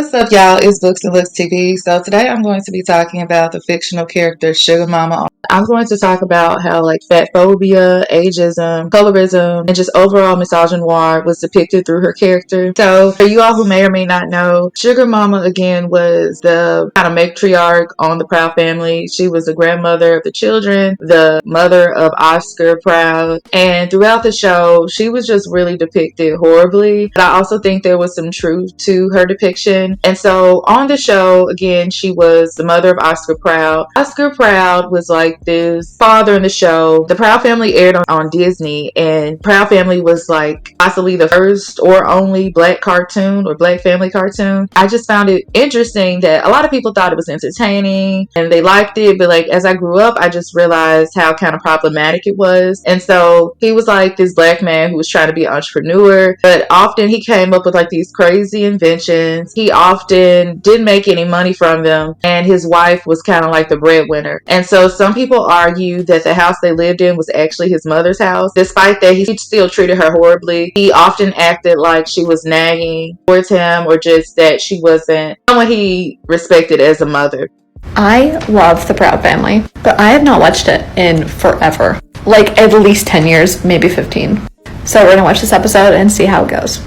What's up, y'all? It's Books and Looks TV. So today I'm going to be talking about the fictional character Sugar Mama. I'm going to talk about how fat phobia, ageism, colorism, and just overall misogynoir was depicted through her character. So for you all who may or may not know, Sugar Mama again was the kind of matriarch on the Proud family. She was the grandmother of the children, the mother of Oscar Proud, and throughout the show, she was just really depicted horribly. But I also think there was some truth to her depiction. And so on the show, again, she was the mother of Oscar Proud. Oscar Proud was like this father in the show. The Proud Family aired on Disney, and Proud Family was like possibly the first or only black cartoon or black family cartoon. I just found it interesting that a lot of people thought it was entertaining and they liked it, but as I grew up, I just realized how kind of problematic it was. And so he was like this black man who was trying to be an entrepreneur, but often he came up with these crazy inventions. He often didn't make any money from them, and his wife was kind of like the breadwinner. And so some people argue that the house they lived in was actually his mother's house. Despite that, he still treated her horribly. He often acted like she was nagging towards him, or just that she wasn't someone he respected as a mother. I love The Proud Family, but I have not watched it in forever. At least 10 years, maybe 15. So we're gonna watch this episode and see how it goes.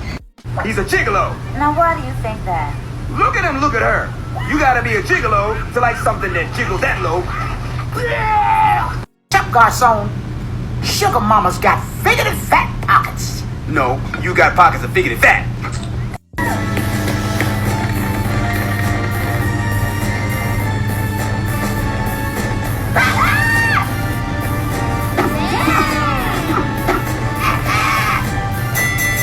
He's a gigolo. Now why do you think that? Look at him, look at her. You gotta be a gigolo to like something that jiggles that low. Yeah! Chef Garcon, Sugar Mama's got figurative fat pockets. No, you got pockets of figurative fat.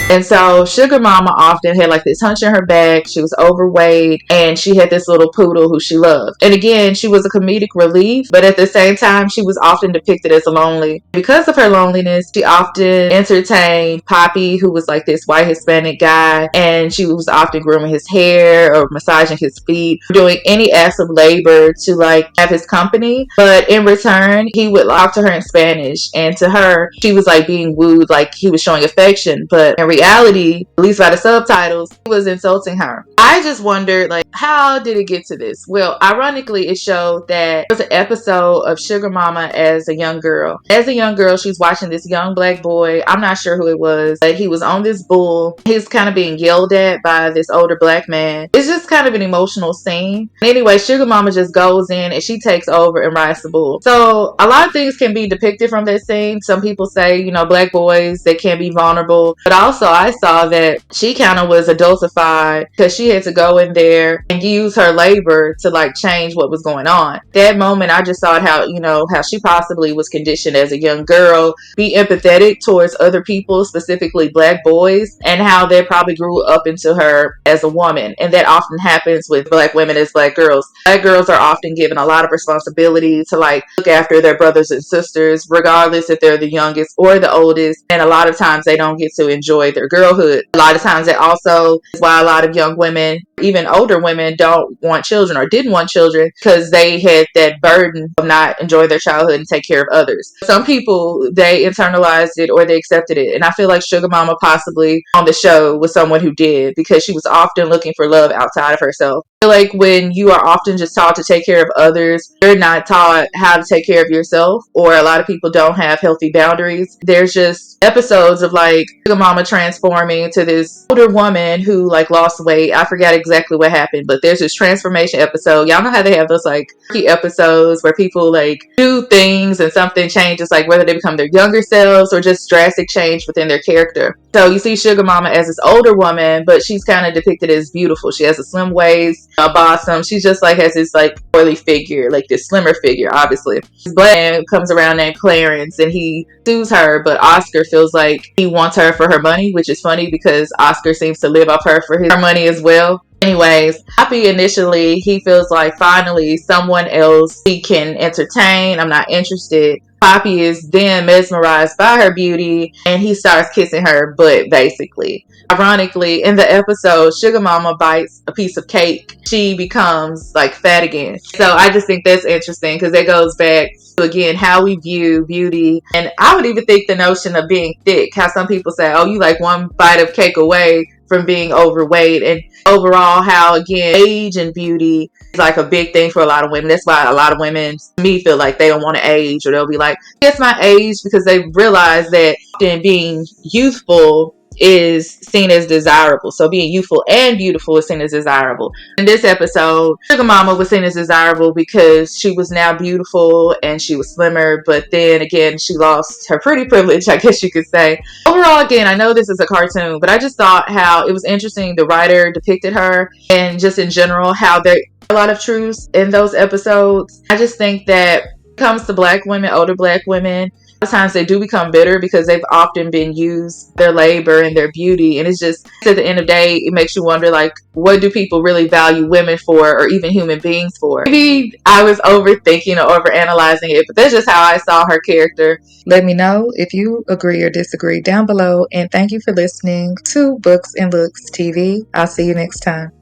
And so Sugar Mama often had this hunch in her back. She was overweight, and she had this little poodle who she loved. And again, she was a comedic relief, but at the same time, she was often depicted as lonely. Because of her loneliness, she often entertained Poppy, who was this white Hispanic guy, and she was often grooming his hair or massaging his feet, doing any acts of labor to have his company. But in return, he would talk to her in Spanish, and to her, she was being wooed, he was showing affection. But in reality, at least by the subtitles, he was insulting her. I just wondered, how did it get to this? Well, ironically, it showed that there was an episode of Sugar Mama as a young girl. As a young girl, she's watching this young black boy. I'm not sure who it was, but he was on this bull. He's kind of being yelled at by this older black man. It's just kind of an emotional scene. Anyway, Sugar Mama just goes in and she takes over and rides the bull. So a lot of things can be depicted from that scene. Some people say, black boys, they can be vulnerable, but also I saw that she kind of was adultified because she had to go in there and use her labor to change what was going on. That moment, I just thought how she possibly was conditioned as a young girl, be empathetic towards other people, specifically black boys, and how they probably grew up into her as a woman. And that often happens with black women as black girls. Black girls are often given a lot of responsibility to look after their brothers and sisters, regardless if they're the youngest or the oldest. And a lot of times they don't get to enjoy their girlhood. A lot of times that also is why a lot of young women, even older women, don't want children or didn't want children because they had that burden of not enjoying their childhood and take care of others. Some people, they internalized it or they accepted it. And I feel like Sugar Mama possibly on the show was someone who did, because she was often looking for love outside of herself. I feel like when you are often just taught to take care of others, you're not taught how to take care of yourself, or a lot of people don't have healthy boundaries. There's just episodes of Sugar Mama transforming to this older woman who lost weight. I forgot exactly what happened, but there's this transformation episode. Y'all know how they have those key episodes where people do things and something changes, whether they become their younger selves or just drastic change within their character. So you see Sugar Mama as this older woman, but she's kind of depicted as beautiful. She has a slim waist, a bosom. She's just has this oily figure, this slimmer figure, obviously. This black man comes around named Clarence, and he sues her, but Oscar feels like he wants her for her money, which is funny because Oscar seems to live off her for her money as well. Anyways, Poppy initially, he feels like finally someone else he can entertain. I'm not interested. Poppy is then mesmerized by her beauty, and he starts kissing her butt, basically. Ironically, in the episode, Sugar Mama bites a piece of cake. She becomes fat again. So I just think that's interesting because it goes back to, again, how we view beauty. And I would even think the notion of being thick, how some people say, oh, you one bite of cake away from being overweight, and overall how, again, age and beauty is like a big thing for a lot of women. That's why a lot of women, to me, feel like they don't want to age, or they'll be like, it's my age, because they realize that often being youthful is seen as desirable. So being youthful and beautiful is seen as desirable. In this episode, Sugar Mama was seen as desirable because she was now beautiful and she was slimmer, but then again, she lost her pretty privilege, I guess you could say. Overall, again, I know this is a cartoon, but I just thought how it was interesting the writer depicted her, and just in general how there are a lot of truths in those episodes. I just think that when it comes to black women, older black women, times they do become bitter because they've often been used their labor and their beauty, and it's just, at the end of the day, it makes you wonder, like, what do people really value women for, or even human beings for? Maybe I was overthinking or overanalyzing it, but that's just how I saw her character. Let me know if you agree or disagree down below, and thank you for listening to Books and Looks TV. I'll see you next time.